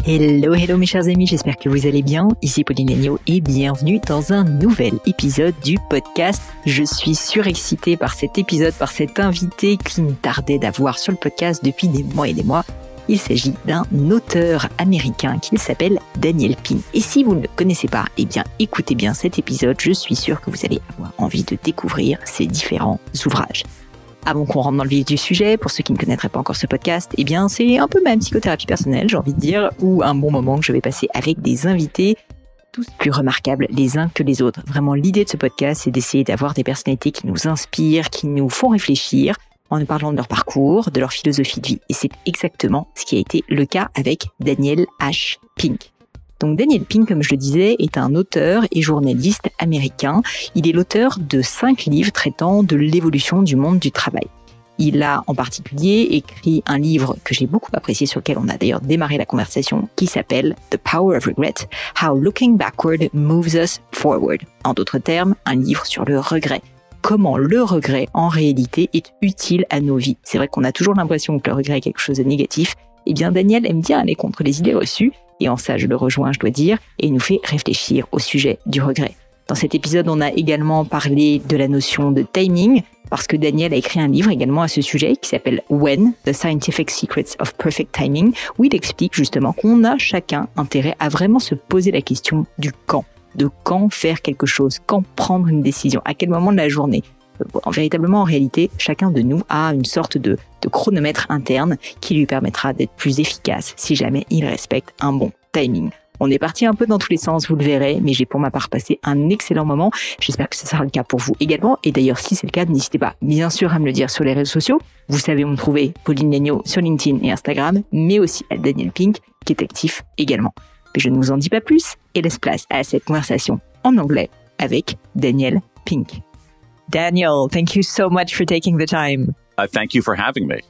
Hello mes chers amis, j'espère que vous allez bien. Ici Pauline Laigneau et bienvenue dans un nouvel épisode du podcast. Je suis surexcitée par cet épisode, par cet invité qui me tardait d'avoir sur le podcast depuis des mois et des mois. Il s'agit d'un auteur américain qui s'appelle Daniel Pink. Et si vous ne le connaissez pas, eh bien écoutez bien cet épisode, je suis sûre que vous allez avoir envie de découvrir ces différents ouvrages. Avant qu'on rentre dans le vif du sujet, pour ceux qui ne connaîtraient pas encore ce podcast, eh bien, c'est un peu ma psychothérapie personnelle, j'ai envie de dire, ou un bon moment que je vais passer avec des invités, tous plus remarquables les uns que les autres. Vraiment, l'idée de ce podcast, c'est d'essayer d'avoir des personnalités qui nous inspirent, qui nous font réfléchir, en nous parlant de leur parcours, de leur philosophie de vie. Et c'est exactement ce qui a été le cas avec Daniel H. Pink. Donc Daniel Pink, comme je le disais, est un auteur et journaliste américain. Il est l'auteur de 5 livres traitant de l'évolution du monde du travail. Il a en particulier écrit un livre que j'ai beaucoup apprécié, sur lequel on a d'ailleurs démarré la conversation, qui s'appelle The Power of Regret, How Looking Backward Moves Us Forward. En d'autres termes, un livre sur le regret. Comment le regret, en réalité, est utile à nos vies. C'est vrai qu'on a toujours l'impression que le regret est quelque chose de négatif. Eh bien, Daniel aime bien aller contre les idées reçues. Et en ça, je le rejoins, je dois dire, et il nous fait réfléchir au sujet du regret. Dans cet épisode, on a également parlé de la notion de timing, parce que Daniel a écrit un livre également à ce sujet qui s'appelle When, The Scientific Secrets of Perfect Timing, où il explique justement qu'on a chacun intérêt à vraiment se poser la question du quand, de quand faire quelque chose, quand prendre une décision, à quel moment de la journée. Véritablement, en réalité, chacun de nous a une sorte de chronomètre interne qui lui permettra d'être plus efficace si jamais il respecte un bon timing. On est parti un peu dans tous les sens, vous le verrez, mais j'ai pour ma part passé un excellent moment. J'espère que ce sera le cas pour vous également. Et d'ailleurs, si c'est le cas, n'hésitez pas, bien sûr, à me le dire sur les réseaux sociaux. Vous savez où me trouver, Pauline Laigneau sur LinkedIn et Instagram, mais aussi à Daniel Pink, qui est actif également. Mais je ne vous en dis pas plus et laisse place à cette conversation en anglais avec Daniel Pink. Daniel, thank you so much for taking the time. Thank you for having me.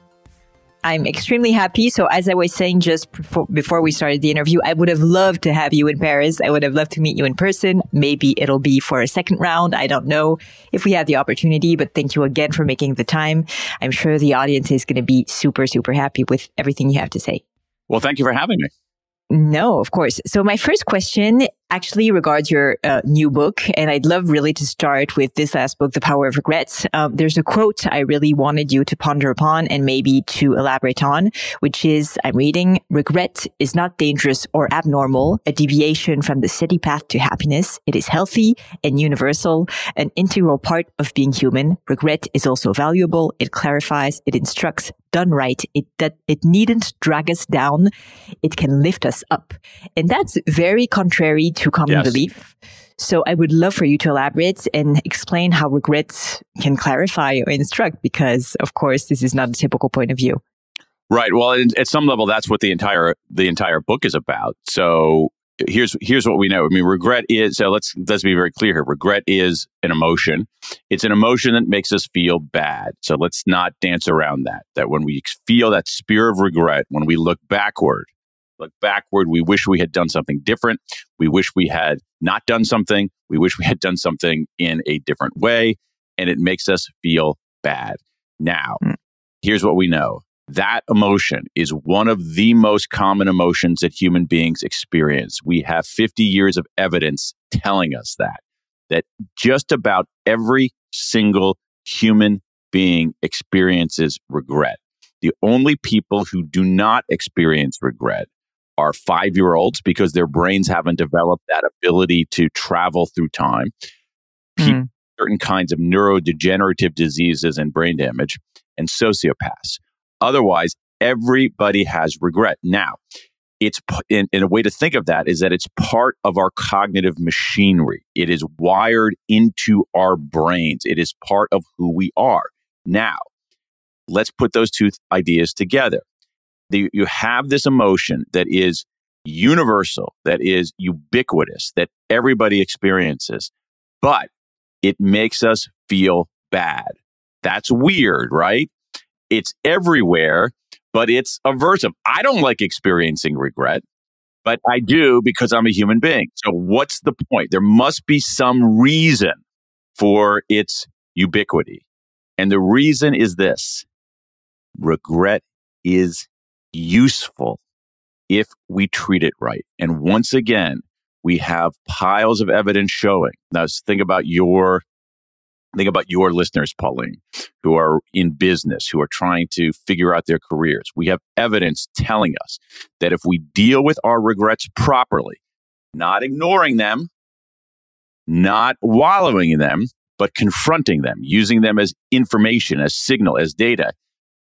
I'm extremely happy. So as I was saying just before we started the interview, I would have loved to have you in Paris. I would have loved to meet you in person. Maybe it'll be for a second round. I don't know if we have the opportunity, but thank you again for making the time. I'm sure the audience is going to be super, super happy with everything you have to say. Well, thank you for having me. No, of course. So my first question actually regards your new book, and I'd love really to start with this last book, The Power of Regrets. There's a quote I really wanted you to ponder upon and maybe to elaborate on, which is, I'm reading, regret is not dangerous or abnormal, a deviation from the steady path to happiness. It is healthy and universal, an integral part of being human. Regret is also valuable. It clarifies, it instructs. Done right, it needn't drag us down. It can lift us up. And that's very contrary to common belief. So I would love for you to elaborate and explain how regret can clarify or instruct, because of course, this is not a typical point of view. Right. Well, at some level, that's what the entire book is about. So here's what we know. I mean, regret is, so let's be very clear here. Regret is an emotion. It's an emotion that makes us feel bad. So let's not dance around that when we feel that spear of regret, when we look backward, we wish we had done something different. We wish we had not done something. We wish we had done something in a different way, and it makes us feel bad. Now, here's what we know. That emotion is one of the most common emotions that human beings experience. We have 50 years of evidence telling us that just about every single human being experiences regret. The only people who do not experience regret are 5-year-olds, because their brains haven't developed that ability to travel through time. People with certain kinds of neurodegenerative diseases and brain damage, and sociopaths. Otherwise, everybody has regret. Now, it's in a way to think of that is that it's part of our cognitive machinery. It is wired into our brains. It is part of who we are. Now, let's put those two ideas together. You have this emotion that is universal, that is ubiquitous, that everybody experiences, but it makes us feel bad. That's weird, right? It's everywhere, but it's aversive. I don't like experiencing regret, but I do because I'm a human being. So what's the point? There must be some reason for its ubiquity. And the reason is this: regret is useful if we treat it right. And once again, we have piles of evidence showing. Now, think about your listeners, Pauline, who are in business, who are trying to figure out their careers. We have evidence telling us that if we deal with our regrets properly, not ignoring them, not wallowing in them, but confronting them, using them as information, as signal, as data,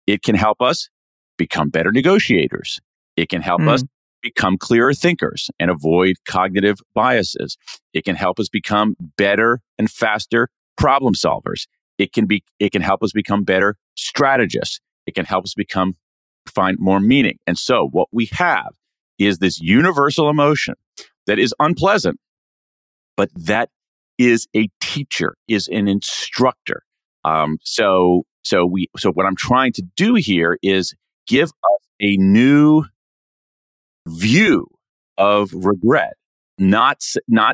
it can help us become better negotiators. It can help us become clearer thinkers and avoid cognitive biases. It can help us become better and faster problem solvers. It can help us become better strategists. It can help us find more meaning. And so what we have is this universal emotion that is unpleasant, but that is a teacher, is an instructor. So what I'm trying to do here is give us a new view of regret, not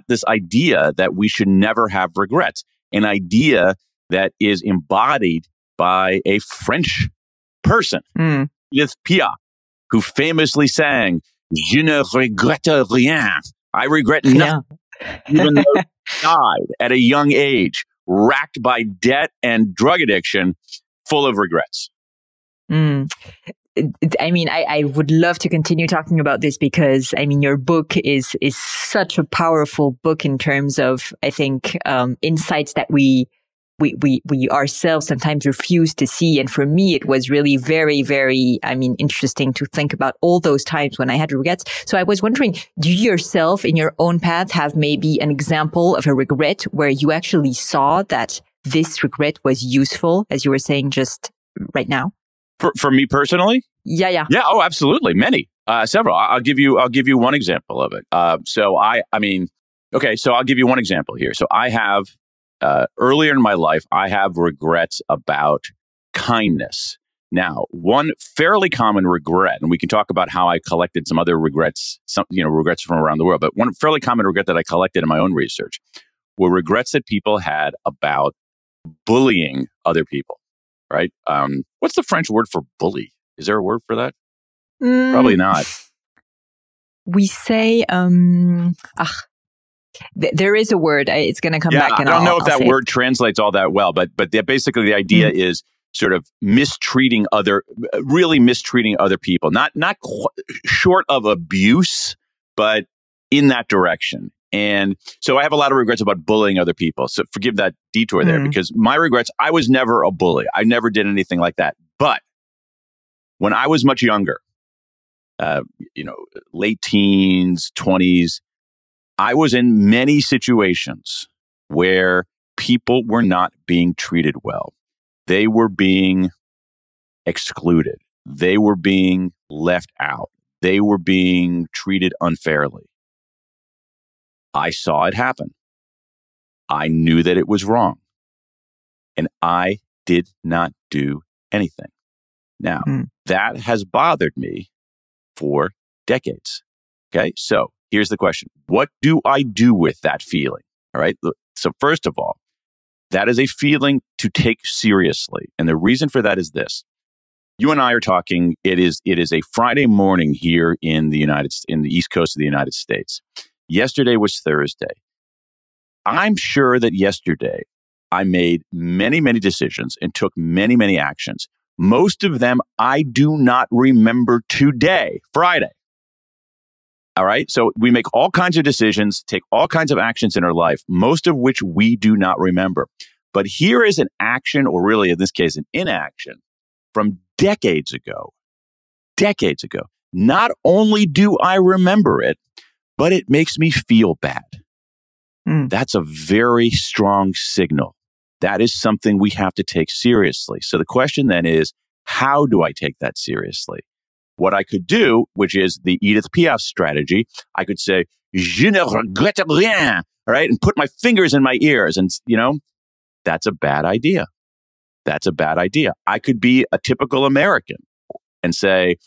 this idea that we should never have regrets, an idea that is embodied by a French person, Edith Piaf, who famously sang, "Je ne regrette rien." I regret nothing, even though she died at a young age, racked by debt and drug addiction, full of regrets. I mean, I would love to continue talking about this because, I mean, your book is such a powerful book in terms of, I think, insights that we ourselves sometimes refuse to see. And for me, it was really very, very, I mean, interesting to think about all those times when I had regrets. So I was wondering, do you yourself in your own path have maybe an example of a regret where you actually saw that this regret was useful, as you were saying just right now? For me personally? Yeah. Oh, absolutely. Many, several. I'll give you one example of it. So I'll give you one example here. So I have, earlier in my life, I have regrets about kindness. Now, one fairly common regret, and we can talk about how I collected some other regrets, regrets from around the world, but one fairly common regret that I collected in my own research were regrets that people had about bullying other people. Right? What's the French word for bully? Is there a word for that? Probably not. We say, there is a word. It's going to come back. And I don't know if that word translates all that well, but basically the idea is sort of really mistreating other people. Not short of abuse, but in that direction. And so I have a lot of regrets about bullying other people. So forgive that detour there, because my regrets, I was never a bully. I never did anything like that. But when I was much younger, late teens, 20s, I was in many situations where people were not being treated well. They were being excluded. They were being left out. They were being treated unfairly. I saw it happen. I knew that it was wrong. And I did not do anything. Now, that has bothered me for decades. Okay, so here's the question. What do I do with that feeling? All right. So first of all, that is a feeling to take seriously. And the reason for that is this. You and I are talking, it is a Friday morning here in the East Coast of the United States. Yesterday was Thursday. I'm sure that yesterday I made many, many decisions and took many, many actions. Most of them I do not remember today, Friday. All right. So we make all kinds of decisions, take all kinds of actions in our life, most of which we do not remember. But here is an action, or really in this case, an inaction from decades ago. Not only do I remember it, but it makes me feel bad. That's a very strong signal. That is something we have to take seriously. So the question then is, how do I take that seriously? What I could do, which is the Edith Piaf strategy, I could say, "Je ne regrette rien," all right, and put my fingers in my ears. And, that's a bad idea. I could be a typical American and say,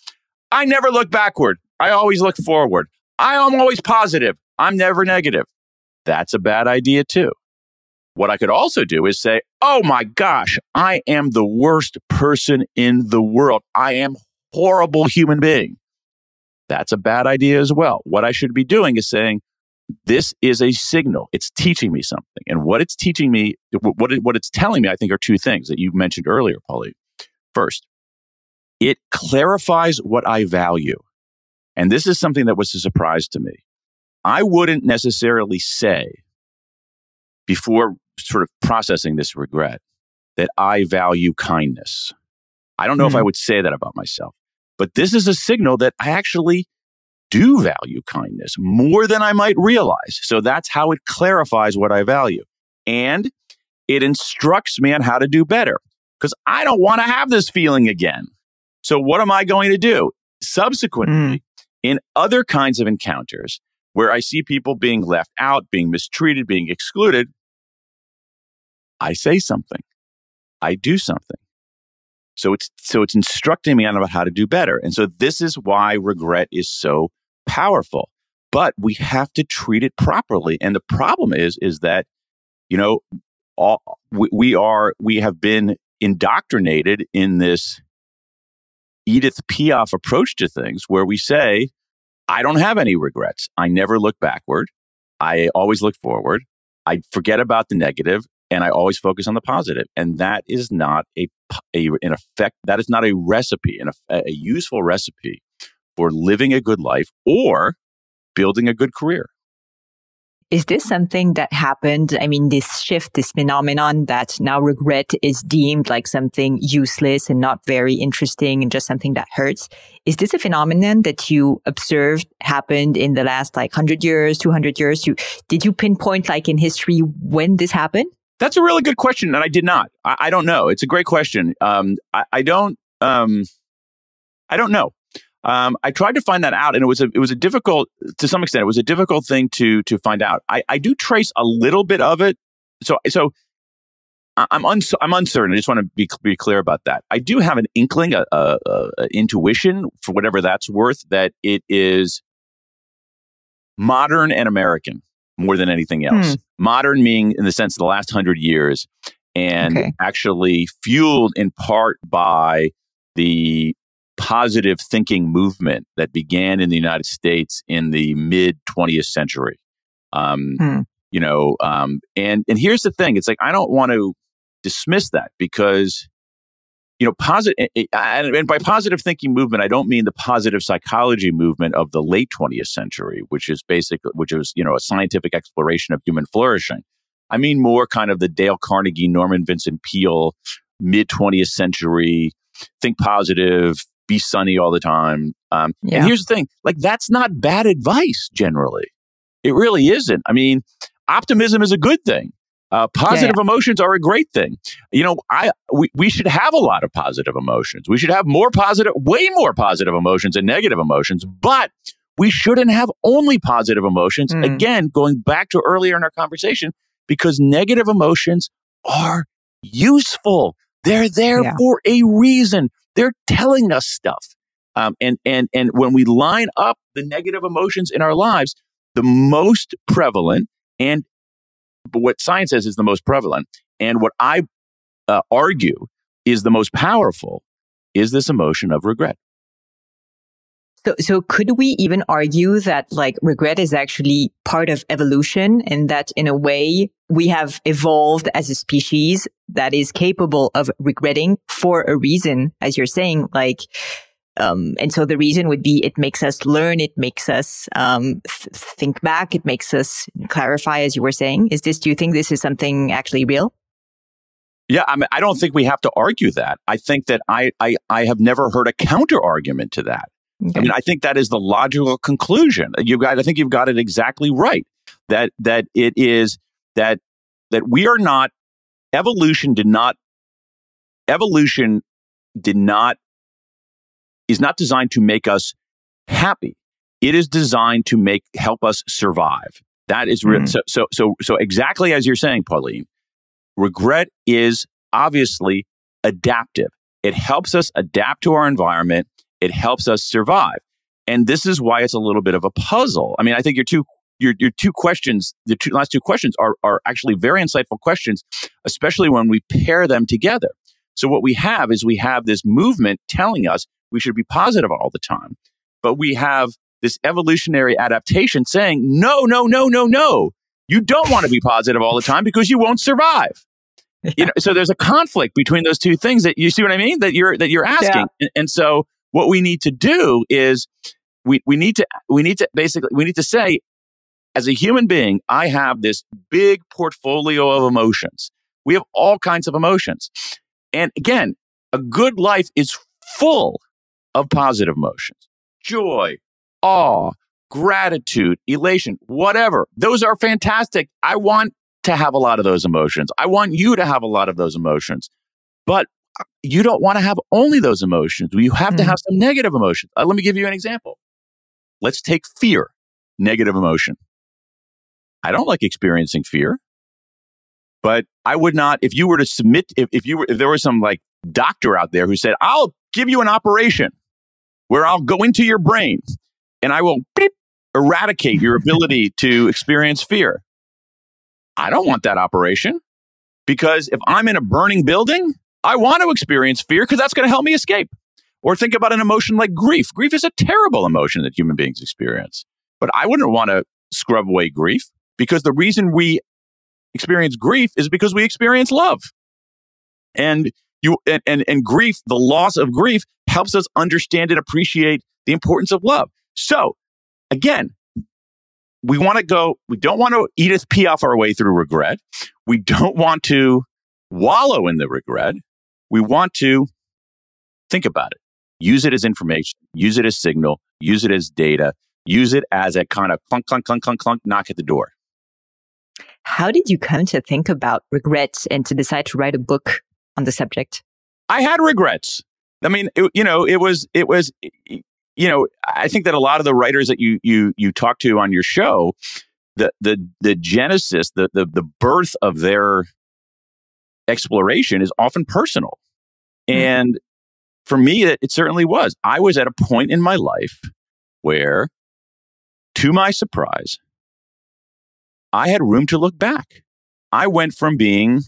"I never look backward. I always look forward. I am always positive. I'm never negative." That's a bad idea too. What I could also do is say, oh my gosh, I am the worst person in the world. I am a horrible human being. That's a bad idea as well. What I should be doing is saying, this is a signal. It's teaching me something. And what it's teaching me, what it's telling me, I think, are two things that you mentioned earlier, Pauline. First, it clarifies what I value. And this is something that was a surprise to me. I wouldn't necessarily say, before sort of processing this regret, that I value kindness. I don't know if I would say that about myself, but this is a signal that I actually do value kindness more than I might realize. So that's how it clarifies what I value. And it instructs me on how to do better, because I don't want to have this feeling again. So what am I going to do? Subsequently, in other kinds of encounters where I see people being left out, being mistreated, being excluded, I say something. I do something. So it's instructing me on about how to do better. And so this is why regret is so powerful. But we have to treat it properly. And the problem is that, you know, we have been indoctrinated in this Edith Piaf approach to things where we say, I don't have any regrets. I never look backward. I always look forward. I forget about the negative, and I always focus on the positive. And that is not that is not a recipe, a useful recipe for living a good life or building a good career. Is this something that happened? I mean, this shift, this phenomenon that now regret is deemed like something useless and not very interesting and just something that hurts. Is this a phenomenon that you observed happened in the last like 100 years, 200 years? Did you pinpoint like in history when this happened? That's a really good question, and I did not. I don't know. It's a great question. I don't know. I tried to find that out, and it was a difficult, to some extent, it was a difficult thing to find out. I do trace a little bit of it, so I'm uncertain. I just want to be clear about that. I do have an inkling, a intuition, for whatever that's worth, that it is modern and American more than anything else. Modern meaning in the sense of the last 100 years, and actually fueled in part by the positive thinking movement that began in the United States in the mid 20th century. And here's the thing. It's like, I don't want to dismiss that because, you know, and by positive thinking movement, I don't mean the positive psychology movement of the late 20th century, which is, you know, a scientific exploration of human flourishing. I mean more kind of the Dale Carnegie, Norman Vincent Peale, mid 20th century, think positive, be sunny all the time. And here's the thing, like, that's not bad advice generally. It really isn't. I mean, optimism is a good thing. Positive emotions are a great thing. You know, we should have a lot of positive emotions. We should have way more positive emotions than negative emotions, but we shouldn't have only positive emotions. Again, going back to earlier in our conversation, because negative emotions are useful. They're there for a reason. They're telling us stuff. And when we line up the negative emotions in our lives, the most prevalent, and what science says is the most prevalent, and what I argue is the most powerful, is this emotion of regret. So could we even argue that like regret is actually part of evolution, and that in a way we have evolved as a species that is capable of regretting for a reason, as you're saying, like, and so the reason would be it makes us learn, it makes us think back, it makes us clarify, as you were saying. Do you think this is something actually real? Yeah, I mean, I don't think we have to argue that. I think that I have never heard a counter argument to that. Okay. I mean, I think that is the logical conclusion. I think you've got it exactly right. That it is that we are not, evolution is not designed to make us happy. It is designed to help us survive. That is real. So exactly as you're saying, Pauline, regret is obviously adaptive. It helps us adapt to our environment. It helps us survive. And this is why it's a little bit of a puzzle. I mean, I think your your two questions, last two questions are actually very insightful questions, especially when we pair them together. So what we have is this movement telling us we should be positive all the time, but we have this evolutionary adaptation saying, no, no, no, no, no. You don't want to be positive all the time because you won't survive. So there's a conflict between those two things that you see what I mean, that you're asking. Yeah. And so what we need to do is we need to say, as a human being, I have this big portfolio of emotions. We have all kinds of emotions. And again, a good life is full of positive emotions. Joy, awe, gratitude, elation, whatever. Those are fantastic. I want to have a lot of those emotions. I want you to have a lot of those emotions. But you don't want to have only those emotions. You have to have some negative emotions. Let me give you an example. Let's take fear, negative emotion. I don't like experiencing fear, but I would not, if you were to submit, if there was some like doctor out there who said, I'll give you an operation where I'll go into your brain and I will eradicate your ability to experience fear. I don't want that operation, because if I'm in a burning building, I want to experience fear because that's going to help me escape. Or think about an emotion like grief. Grief is a terrible emotion that human beings experience. But I wouldn't want to scrub away grief, because the reason we experience grief is because we experience love. And grief, the loss of grief, helps us understand and appreciate the importance of love. So again, we don't want to Edith Piaf our way through regret. We don't want to wallow in the regret. We want to think about it. Use it as information. Use it as signal. Use it as data. Use it as a kind of clunk, clunk, clunk, clunk, clunk, knock at the door. How did you come to think about regrets and to decide to write a book on the subject? I had regrets. I mean, I think that a lot of the writers that you talk to on your show, the genesis, the birth of their exploration is often personal. And for me, it certainly was. I was at a point in my life where, to my surprise, I had room to look back. I went from being,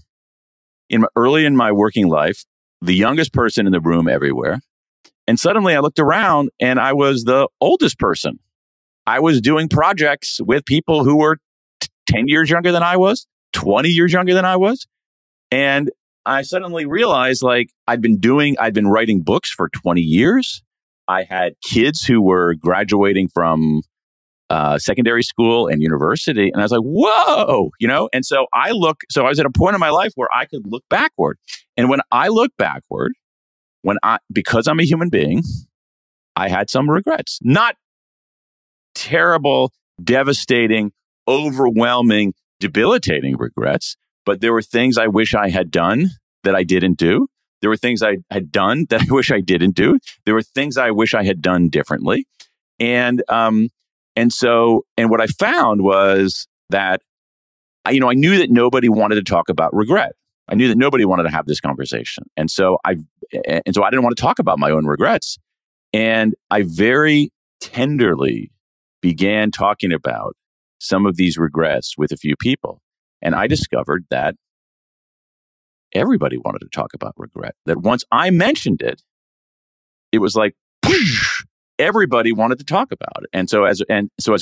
early in my working life, the youngest person in the room everywhere. And suddenly I looked around and I was the oldest person. I was doing projects with people who were 10 years younger than I was, 20 years younger than I was. And I suddenly realized, like, I'd been writing books for 20 years. I had kids who were graduating from secondary school and university. And I was like, whoa, and so I was at a point in my life where I could look backward. And when I look backward, because I'm a human being, I had some regrets. Not terrible, devastating, overwhelming, debilitating regrets, but there were things I wish I had done that I didn't do. There were things I had done that I wish I didn't do. There were things I wish I had done differently. And what I found was that, I knew that nobody wanted to talk about regret. I knew that nobody wanted to have this conversation. And so I didn't want to talk about my own regrets. And I very tenderly began talking about some of these regrets with a few people. And I discovered that everybody wanted to talk about regret. That once I mentioned it, it was like, whoosh, everybody wanted to talk about it. And so as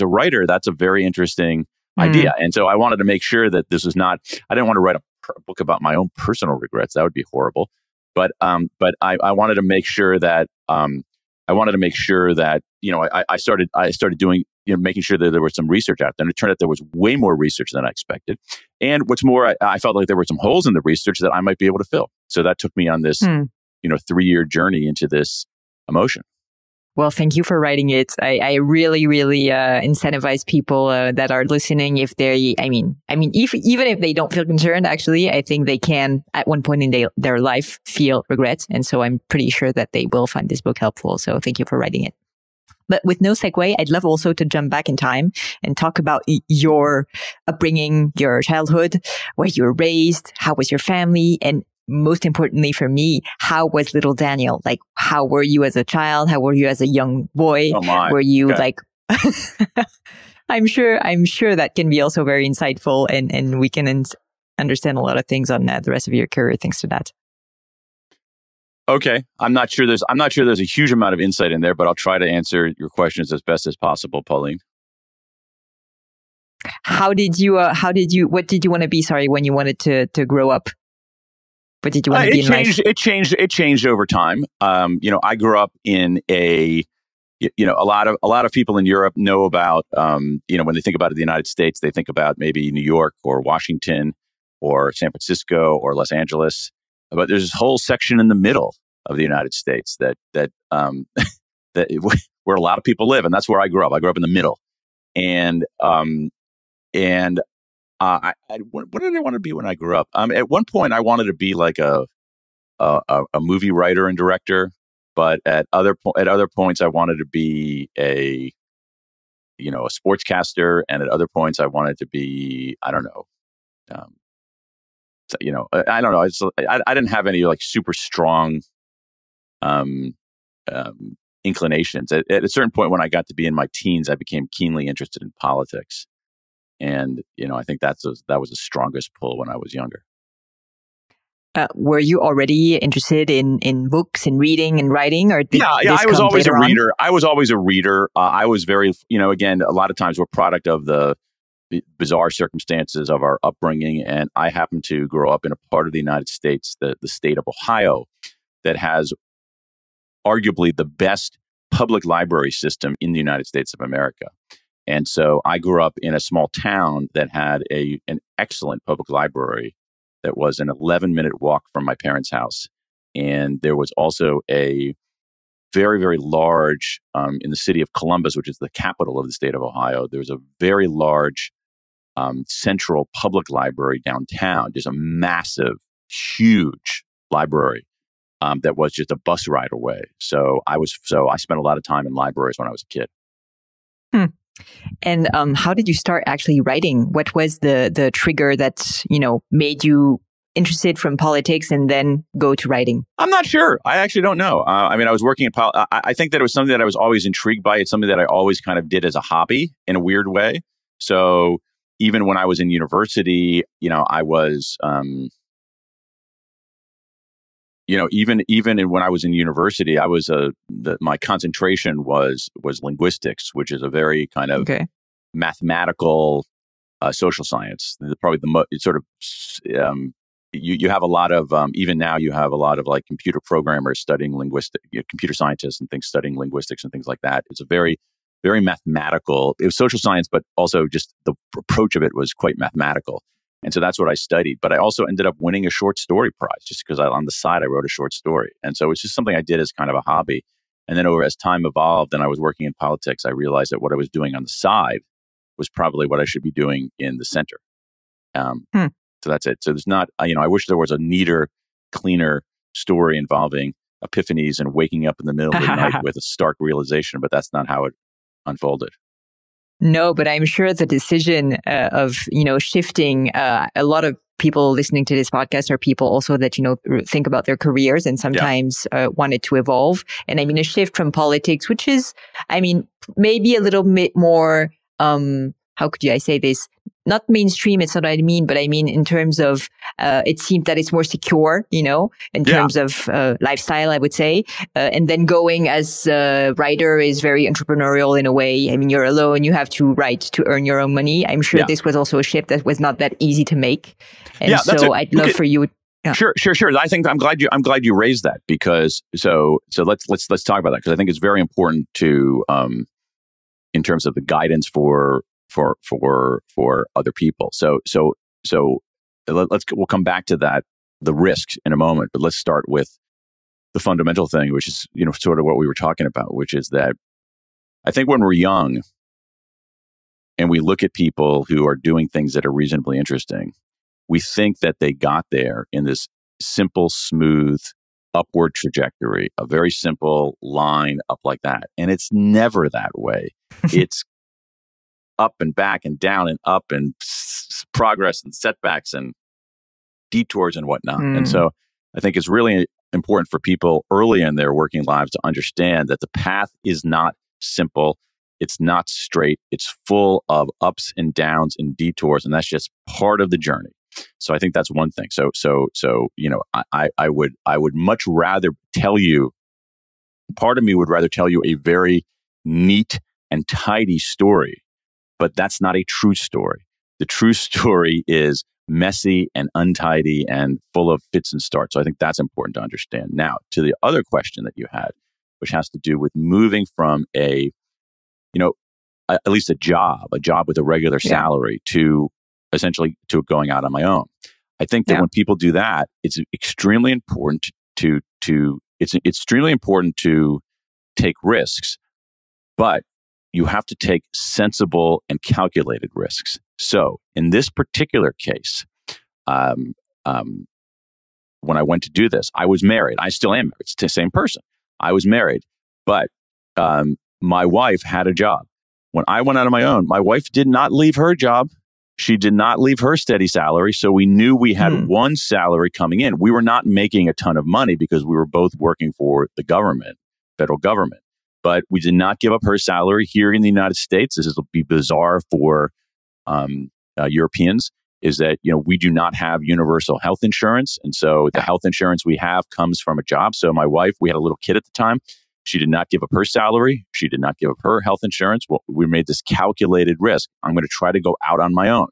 a writer, that's a very interesting idea. And so I wanted to make sure that this was not, I didn't want to write a book about my own personal regrets. That would be horrible. But I wanted to make sure that I started doing, making sure that there was some research out there. And it turned out there was way more research than I expected. And what's more, I felt like there were some holes in the research that I might be able to fill. So that took me on this, 3-year journey into this emotion. Well, thank you for writing it. I really, really incentivize people that are listening. If even if they don't feel concerned, actually, I think they can at one point in their life feel regret. And so I'm pretty sure that they will find this book helpful. So thank you for writing it. But with no segue, I'd love also to jump back in time and talk about your upbringing, your childhood, where you were raised, how was your family, and most importantly for me, how was little Daniel? Like, how were you as a child? How were you as a young boy? Oh my. Were you okay. like, I'm sure that can be also very insightful, and we can understand a lot of things on the rest of your career thanks to that. Okay, I'm not sure there's a huge amount of insight in there, but I'll try to answer your questions as best as possible, Pauline. What did you want to be? Sorry, when you wanted to grow up, what did you want to be in life? It changed over time. I grew up in a lot of people in Europe know about, when they think about the United States, they think about maybe New York or Washington or San Francisco or Los Angeles. But there's this whole section in the middle of the United States that where a lot of people live, and that's where I grew up. I grew up in the middle, and what did I want to be when I grew up? At one point, I wanted to be like a movie writer and director, but at other points, I wanted to be a sportscaster, and at other points, I wanted to be, I don't know. I don't know. I didn't have any like super strong inclinations. At a certain point, when I got to be in my teens, I became keenly interested in politics, and I think that was the strongest pull when I was younger. Were you already interested in books and reading and writing, or yeah, I was always a reader. I was always a reader. I was very, again, a lot of times we're product of the bizarre circumstances of our upbringing, and I happened to grow up in a part of the United States, the state of Ohio, that has arguably the best public library system in the United States of America. And so I grew up in a small town that had an excellent public library that was an 11-minute walk from my parents' house. And there was also a very, very large, in the city of Columbus, which is the capital of the state of Ohio, there was a very large central public library downtown, just a massive, huge library that was just a bus ride away. So I spent a lot of time in libraries when I was a kid. And how did you start actually writing? What was the trigger that made you interested from politics and then go to writing? I'm not sure. I actually don't know. I was working in I think that it was something that I was always intrigued by. It's something that I always kind of did as a hobby in a weird way. So even when I was in university, I was, even when I was in university, I was my concentration was linguistics, which is a very kind of mathematical social science. Probably it's sort of you have a lot of even now you have a lot of like computer programmers studying computer scientists and things studying linguistics and things like that. It's a very, very mathematical. It was social science, but also just the approach of it was quite mathematical. And so that's what I studied. But I also ended up winning a short story prize just because on the side I wrote a short story. And so it's just something I did as kind of a hobby. And then as time evolved and I was working in politics, I realized that what I was doing on the side was probably what I should be doing in the center. So that's it. So there's not, I wish there was a neater, cleaner story involving epiphanies and waking up in the middle of the night with a stark realization, but that's not how it unfolded. No, but I'm sure the decision of, shifting, a lot of people listening to this podcast are people also that, think about their careers and sometimes want it to evolve. And a shift from politics, which is, maybe a little bit more, how could I say this? Not mainstream, it's not what I mean, but I mean in terms of, it seems that it's more secure, in terms of lifestyle, I would say. And then going as a writer is very entrepreneurial in a way. You're alone, you have to write to earn your own money. I'm sure this was also a shift that was not that easy to make. And so I'd love for you. Yeah. Sure. I think I'm glad you raised that because so let's talk about that because I think it's very important to in terms of the guidance for other people. So we'll come back to that, the risks in a moment, but let's start with the fundamental thing, which is, sort of what we were talking about, which is that I think when we're young and we look at people who are doing things that are reasonably interesting, we think that they got there in this simple, smooth, upward trajectory, a very simple line up like that. And it's never that way. It's up and back and down and up and progress and setbacks and detours and whatnot. And so I think it's really important for people early in their working lives to understand that the path is not simple. It's not straight. It's full of ups and downs and detours, and that's just part of the journey. So I think that's one thing. So I would much rather tell you. Part of me would rather tell you a very neat and tidy story, but that's not a true story. The true story is messy and untidy and full of fits and starts. So I think that's important to understand. Now, to the other question that you had, which has to do with moving from at least a job with a regular salary to essentially to going out on my own. I think that when people do that, it's extremely important it's extremely important to take risks, but you have to take sensible and calculated risks. So in this particular case, when I went to do this, I was married. I still am married. It's the same person. I was married, but my wife had a job. When I went out on my own, my wife did not leave her job. She did not leave her steady salary. So we knew we had one salary coming in. We were not making a ton of money because we were both working for the government, federal government. But we did not give up her salary here in the United States. This will be bizarre for Europeans, is that we do not have universal health insurance. And so the health insurance we have comes from a job. So my wife, we had a little kid at the time. She did not give up her salary. She did not give up her health insurance. Well, we made this calculated risk. I'm going to try to go out on my own.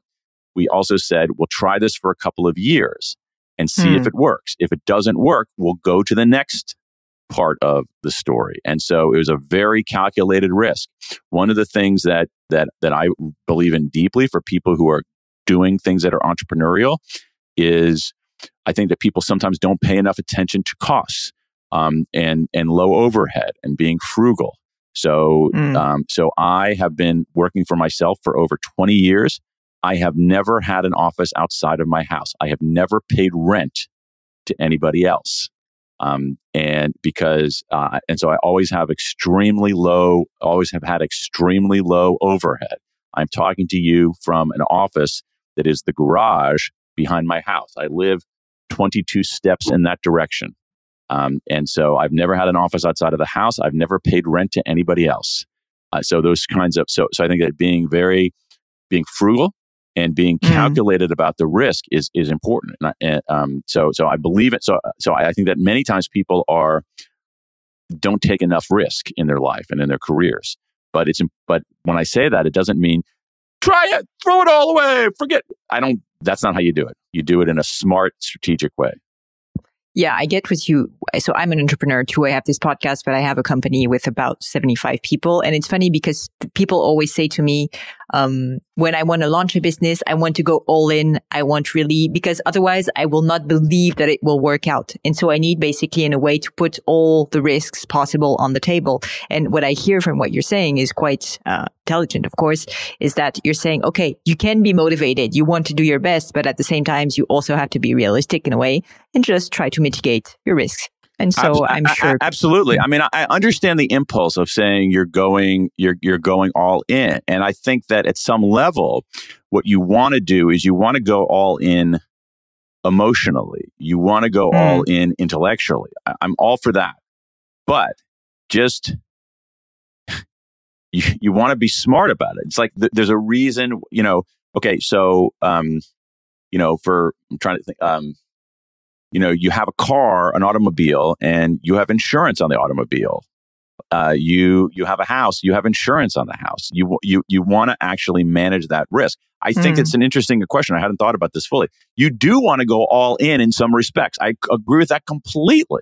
We also said, we'll try this for a couple of years and see if it works. If it doesn't work, we'll go to the next part of the story. And so it was a very calculated risk. One of the things that I believe in deeply for people who are doing things that are entrepreneurial is I think that people sometimes don't pay enough attention to costs. And low overhead and being frugal. So I have been working for myself for over 20 years. I have never had an office outside of my house. I have never paid rent to anybody else. And so I always have had extremely low overhead. I'm talking to you from an office that is the garage behind my house. I live 22 steps in that direction. And so I've never had an office outside of the house. I've never paid rent to anybody else. So those kinds of, so I think that being frugal and being calculated about the risk is important. So I believe it. So I think that many times people don't take enough risk in their life and in their careers. But when I say that, it doesn't mean try it, throw it all away, forget. That's not how you do it. You do it in a smart, strategic way. Yeah, I get with you. So I'm an entrepreneur too. I have this podcast, but I have a company with about 75 people. And it's funny because people always say to me, when I want to launch a business, I want to go all in. I want really, because otherwise I will not believe that it will work out. And so I need basically in a way to put all the risks possible on the table. And what I hear from what you're saying is quite intelligent, of course, is that you're saying, okay, you can be motivated. You want to do your best, but at the same time, you also have to be realistic in a way and just try to mitigate your risks. And so I'm sure. Absolutely. I mean, I understand the impulse of saying you're going all in. And I think that at some level, what you want to do is you want to go all in emotionally. You want to go all in intellectually. I'm all for that. But just you want to be smart about it. It's like there's a reason, okay, so, I'm trying to think, you have a car, an automobile, and you have insurance on the automobile. You have a house, you have insurance on the house. You want to actually manage that risk. I think it's an interesting question. I hadn't thought about this fully. You do want to go all in some respects. I agree with that completely.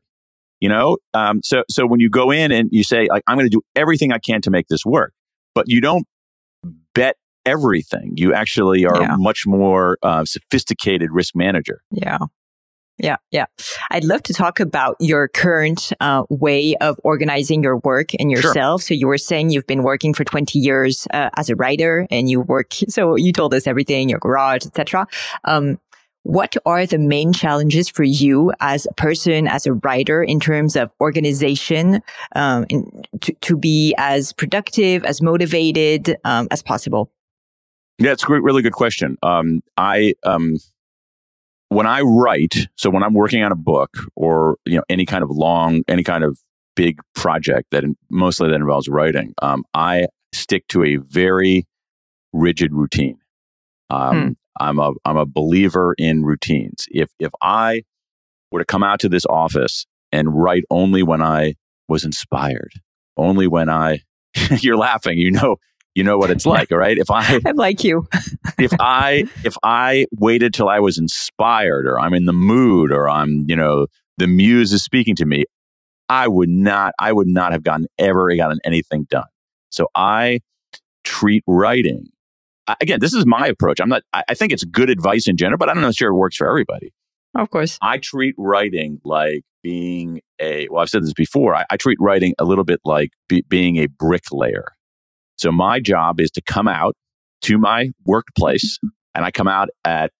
So when you go in and you say, like, I'm going to do everything I can to make this work, but you don't bet everything. You actually are a much more sophisticated risk manager. Yeah. I'd love to talk about your current way of organizing your work and yourself. Sure. So you were saying you've been working for 20 years as a writer, and so you told us everything, your garage, etc. What are the main challenges for you as a person, as a writer, in terms of organization, to be as productive, as motivated as possible? Yeah, it's a really good question. When I write, so when I'm working on a book or any kind of big project that mostly that involves writing, I stick to a very rigid routine. I'm a believer in routines. If I were to come out to this office and write only when I was inspired, only when you're laughing, you know what it's like, all right? I'm like you. if I waited till I was inspired, or I'm in the mood, or the muse is speaking to me, I would not have gotten anything done. So I treat writing. Again, this is my approach. I think it's good advice in general, but I'm not sure it works for everybody. Of course. I treat writing like being I've said this before, I treat writing a little bit like being a bricklayer. So my job is to come out to my workplace, and I come out at,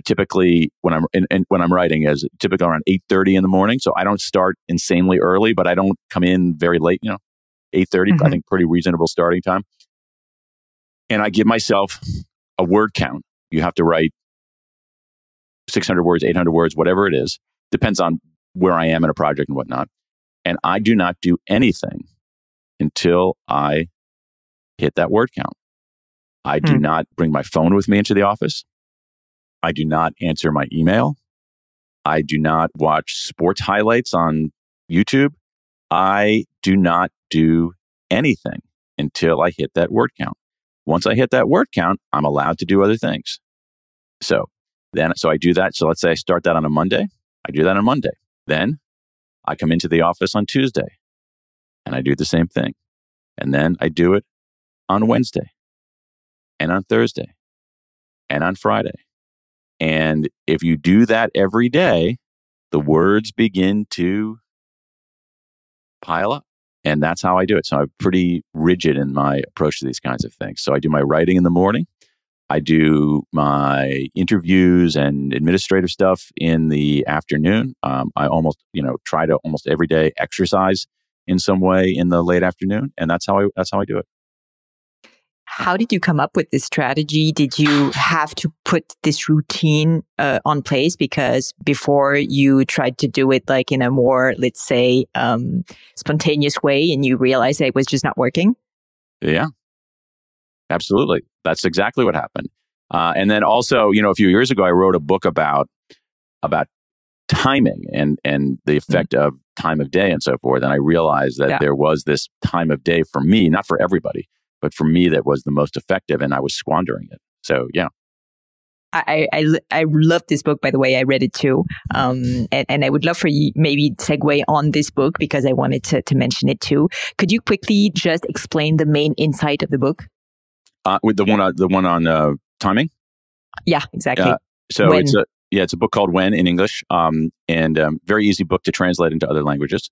typically when I'm writing is typically around 8:30 in the morning. So I don't start insanely early, but I don't come in very late, 8:30, I think pretty reasonable starting time. And I give myself a word count. You have to write 600 words, 800 words, whatever it is. Depends on where I am in a project and whatnot. And I do not do anything until I hit that word count. I do not bring my phone with me into the office. I do not answer my email. I do not watch sports highlights on YouTube. I do not do anything until I hit that word count. Once I hit that word count, I'm allowed to do other things. So I do that. So let's say I start that on a Monday. I do that on Monday. Then I come into the office on Tuesday and I do the same thing. And then I do it on Wednesday and on Thursday and on Friday. And if you do that every day, the words begin to pile up. And that's how I do it. So I'm pretty rigid in my approach to these kinds of things. So I do my writing in the morning. I do my interviews and administrative stuff in the afternoon. I almost, try to almost every day exercise in some way in the late afternoon. And that's how I do it. How did you come up with this strategy? Did you have to put this routine on place? Because before you tried to do it like in a more, let's say, spontaneous way, and you realized that it was just not working? Yeah, absolutely. That's exactly what happened. And then also, a few years ago, I wrote a book about timing and the effect of time of day and so forth. And I realized that there was this time of day for me, not for everybody, but for me, that was the most effective, and I was squandering it. So, yeah. I love this book, by the way. I read it too. And I would love for you maybe segue on this book because I wanted to mention it too. Could you quickly just explain the main insight of the book? With the one on timing? Yeah, exactly. So when? It's a book called When in English, and very easy book to translate into other languages.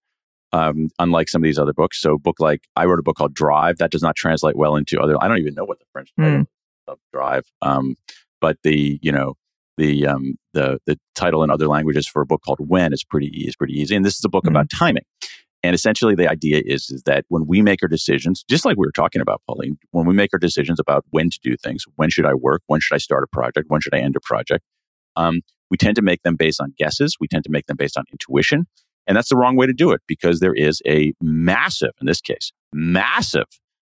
Unlike some of these other books. So I wrote a book called Drive that does not translate well into other, I don't even know what the French title of Drive. But the title in other languages for a book called When is pretty easy. And this is a book about timing. And essentially the idea is that when we make our decisions, just like we were talking about, Pauline, when we make our decisions about when to do things, when should I work? When should I start a project? When should I end a project? We tend to make them based on guesses. We tend to make them based on intuition. And that's the wrong way to do it because there is a massive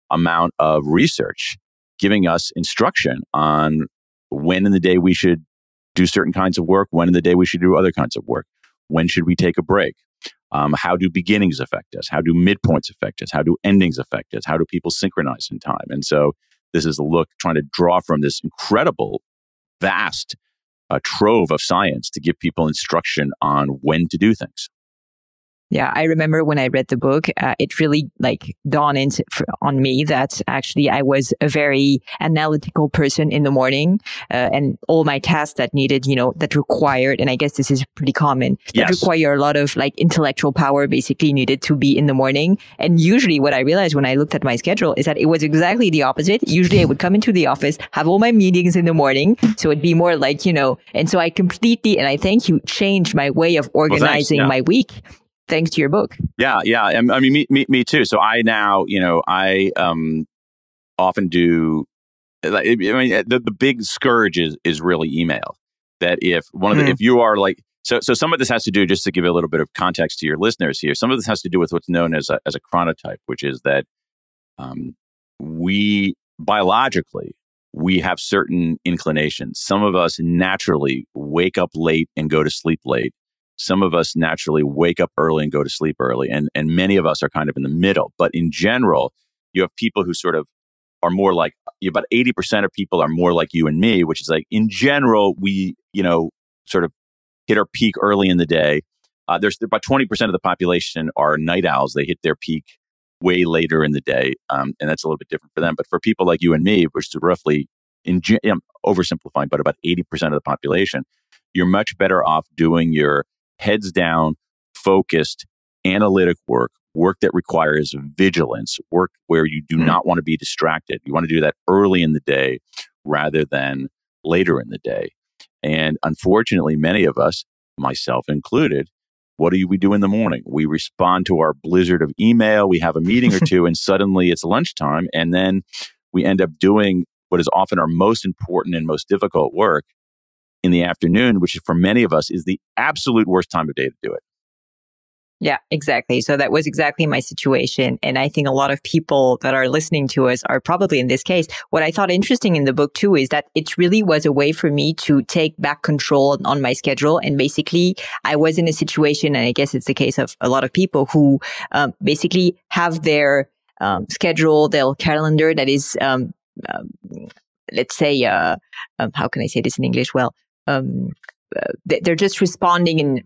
amount of research giving us instruction on when in the day we should do certain kinds of work, when in the day we should do other kinds of work, when should we take a break, how do beginnings affect us, how do midpoints affect us, how do endings affect us, how do people synchronize in time. And so this is a look trying to draw from this incredible, vast trove of science to give people instruction on when to do things. Yeah, I remember when I read the book, it really dawned on me that actually I was a very analytical person in the morning, and all my tasks that needed, that required, and I guess this is pretty common, that require a lot of intellectual power basically needed to be in the morning. And usually what I realized when I looked at my schedule is that it was exactly the opposite. Usually I would come into the office, have all my meetings in the morning. So it'd be more and so I completely, and I thank you, changed my way of organizing my week. Thanks to your book. Yeah. I mean, me too. So I now, I often do. The big scourge is really email. That if if you are so some of this has to do, just to give a little bit of context to your listeners here. Some of this has to do with what's known as a chronotype, which is that we biologically, we have certain inclinations. Some of us naturally wake up late and go to sleep late. Some of us naturally wake up early and go to sleep early. And many of us are kind of in the middle. But in general, you have people who sort of are more like, about 80% of people are more like you and me, which is like, in general, we, sort of hit our peak early in the day. There's about 20% of the population are night owls. They hit their peak way later in the day. And that's a little bit different for them. But for people like you and me, which is roughly, I'm oversimplifying, but about 80% of the population, you're much better off doing your heads down, focused, analytic work that requires vigilance, work where you do not want to be distracted. You want to do that early in the day rather than later in the day. And unfortunately, many of us, myself included, what do we do in the morning? We respond to our blizzard of email. We have a meeting or two, and suddenly it's lunchtime. And then we end up doing what is often our most important and most difficult work in the afternoon, which for many of us is the absolute worst time of day to do it. Yeah, exactly. So that was exactly my situation. And I think a lot of people that are listening to us are probably in this case. What I thought interesting in the book too is that it really was a way for me to take back control on my schedule. And basically, I was in a situation, and I guess it's the case of a lot of people who basically have their schedule, their calendar that is, let's say, how can I say this in English? Well, they're just responding to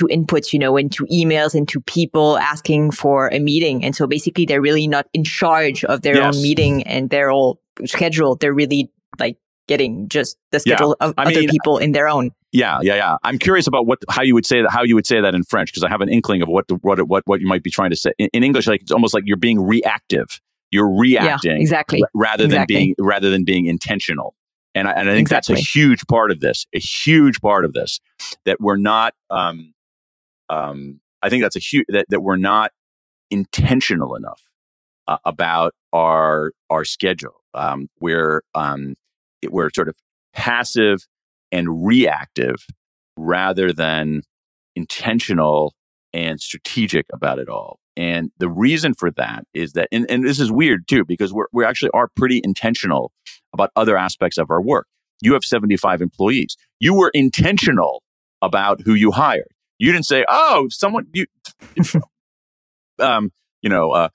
inputs, and to emails and to people asking for a meeting. And so basically they're really not in charge of their own meeting and their own schedule. They're really like getting just the schedule of other people in their own. Yeah. I'm curious about how you would say that in French, because I have an inkling of what you might be trying to say. In English, like it's almost like you're being reactive. You're reacting rather than being intentional. And I think that's a huge part of this. That we're not. I think that's that we're not intentional enough about our schedule. We're sort of passive and reactive rather than intentional and strategic about it all. And the reason for that is that, and this is weird too, because we actually are pretty intentional about other aspects of our work. You have 75 employees. You were intentional about who you hired. You didn't say, "Oh,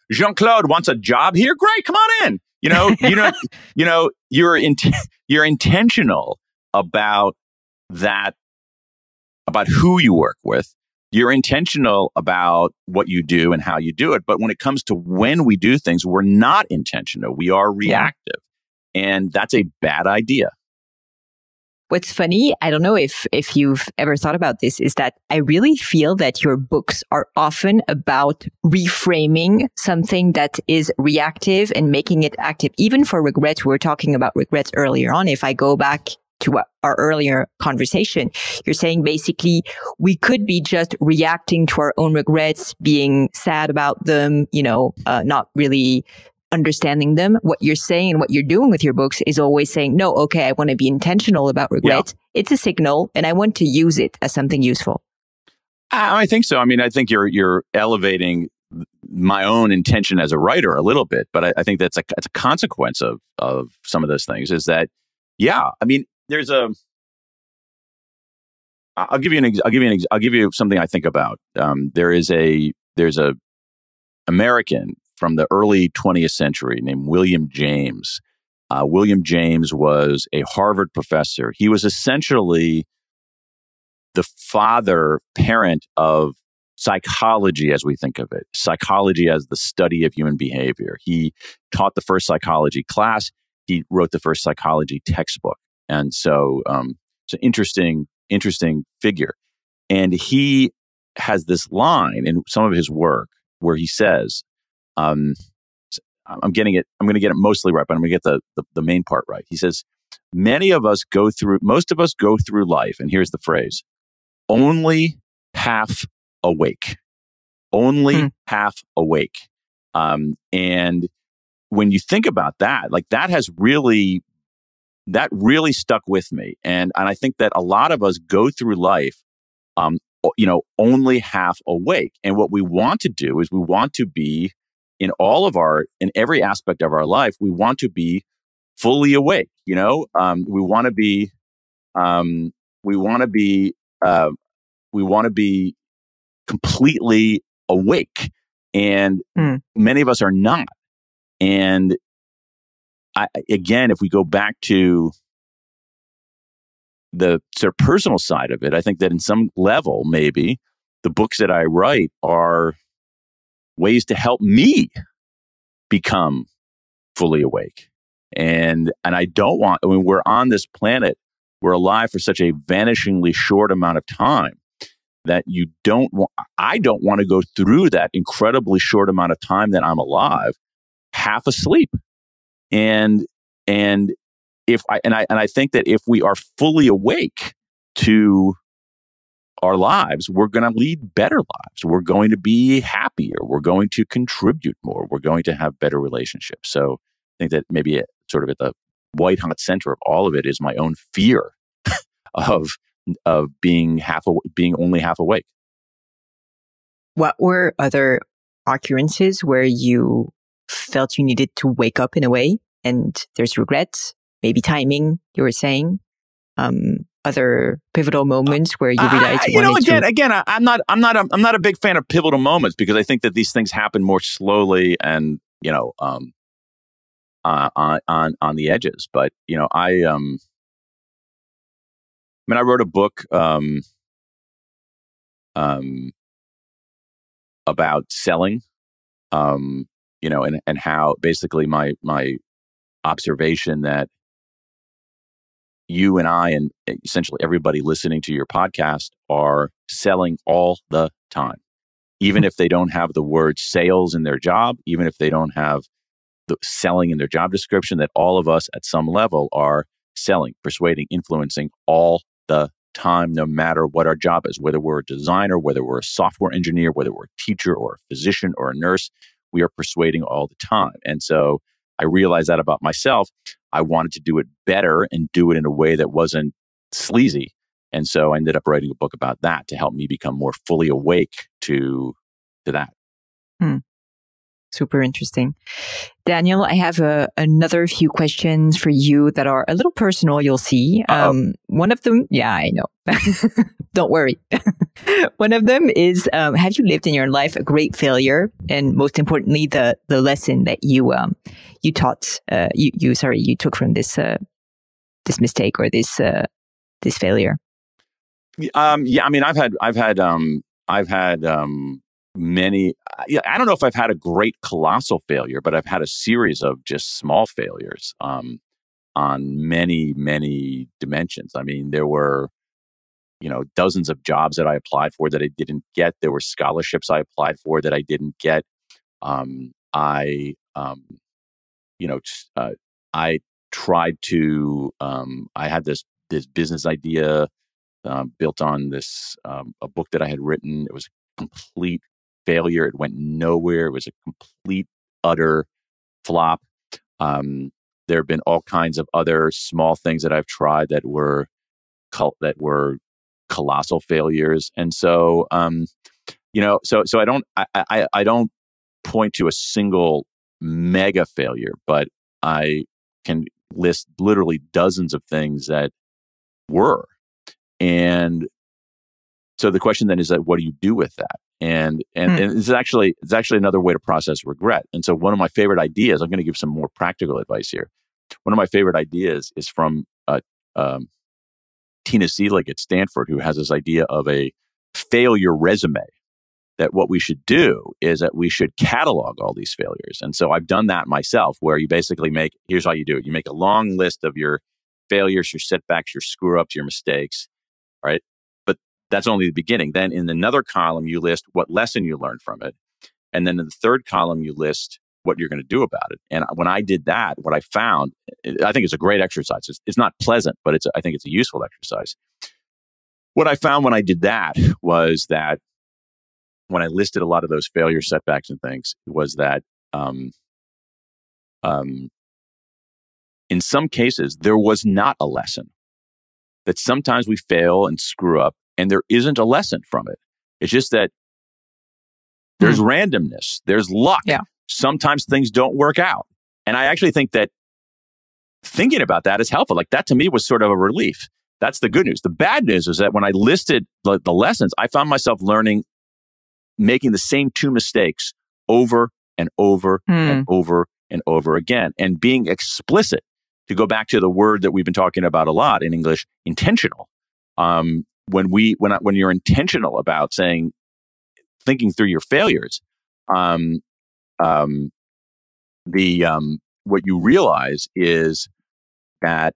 Jean-Claude wants a job here. Great, come on in." You're intentional about that, about who you work with. You're intentional about what you do and how you do it. But when it comes to when we do things, we're not intentional. We are reactive. And that's a bad idea. What's funny, I don't know if you've ever thought about this, is that I really feel that your books are often about reframing something that is reactive and making it active. Even for regrets, we were talking about regrets earlier on. If I go back to our earlier conversation, you're saying basically we could be just reacting to our own regrets, being sad about them, not really understanding them. What you're saying and what you're doing with your books is always saying, no, okay, I want to be intentional about regret. Yeah. It's a signal and I want to use it as something useful. I think so. I mean, I think you're elevating my own intention as a writer a little bit, but I think that's a consequence of some of those things is that, I mean, I'll give you something I think about. There's a American from the early 20th century named William James. William James was a Harvard professor. He was essentially the parent of psychology as we think of it, psychology as the study of human behavior. He taught the first psychology class. He wrote the first psychology textbook. And so it's an interesting figure. And he has this line in some of his work where he says, I'm going to get it mostly right, but I'm going to get the main part right. He says, most of us go through life, and here's the phrase, only half awake. Only half awake. And when you think about that, like that really stuck with me. And I think that a lot of us go through life, only half awake. And what we want to do is we want to be in every aspect of our life, we want to be fully awake. We want to be, we want to be completely awake, and many of us are not. And again, if we go back to the sort of personal side of it, I think that in some level, maybe the books that I write are ways to help me become fully awake. And I don't want, we're on this planet, we're alive for such a vanishingly short amount of time that I don't want to go through that incredibly short amount of time that I'm alive, half asleep. And I think that if we are fully awake to our lives, we're going to lead better lives. We're going to be happier. We're going to contribute more. We're going to have better relationships. So I think that maybe sort of at the white hot center of all of it is my own fear of being only half awake. What were other occurrences where you felt you needed to wake up in a way and there's regrets, maybe timing, you were saying, other pivotal moments where you realized I'm not a big fan of pivotal moments, because I think that these things happen more slowly and, on the edges. But, I wrote a book, about selling, and how basically my observation that you and I and essentially everybody listening to your podcast are selling all the time, even if they don't have the word sales in their job, even if they don't have the selling in their job description, that all of us at some level are selling, persuading, influencing all the time, no matter what our job is, whether we're a designer, whether we're a software engineer, whether we're a teacher or a physician or a nurse, we are persuading all the time. And so I realized that about myself. I wanted to do it better and do it in a way that wasn't sleazy. And so I ended up writing a book about that to help me become more fully awake to that. Super interesting. Daniel, I have another few questions for you that are a little personal, you'll see. One of them, yeah, I know. Don't worry. One of them is, have you lived in your life a great failure? And most importantly, the lesson that you taught, you took from this mistake or this failure. I've had many. I don't know if I've had a great colossal failure, but I've had a series of just small failures on many, many dimensions. There were, dozens of jobs that I applied for that I didn't get. There were scholarships I applied for that I didn't get. I tried to. I had this business idea built on this a book that I had written. It was a complete failure. It went nowhere. It was a complete, utter flop. There have been all kinds of other small things that I've tried that were colossal failures. And so, so I don't point to a single mega failure, but I can list literally dozens of things that were. And so the question then is that, what do you do with that? And it's actually another way to process regret. And so one of my favorite ideas, I'm going to give some more practical advice here. One of my favorite ideas is from Tina Seelig at Stanford, who has this idea of a failure resume, that what we should do is that we should catalog all these failures. And so I've done that myself, where you basically here's how you do it. You make a long list of your failures, your setbacks, your screw-ups, your mistakes, right? But that's only the beginning. Then in another column, you list what lesson you learned from it. And then in the third column, you list what you're going to do about it. And when I did that, what I found, I think it's a great exercise. It's not pleasant, but I think it's a useful exercise. What I found when I did that was that when I listed a lot of those failure setbacks and things, was that in some cases, there was not a lesson. That sometimes we fail and screw up, and there isn't a lesson from it. It's just that there's randomness, there's luck, sometimes things don't work out. And I actually think that thinking about that is helpful. Like that to me was sort of a relief. That's the good news. The bad news is that when I listed the lessons, I found myself making the same two mistakes over and over and over and over again, and being explicit, to go back to the word that we've been talking about a lot in English, intentional. When you're intentional about thinking through your failures, what you realize is that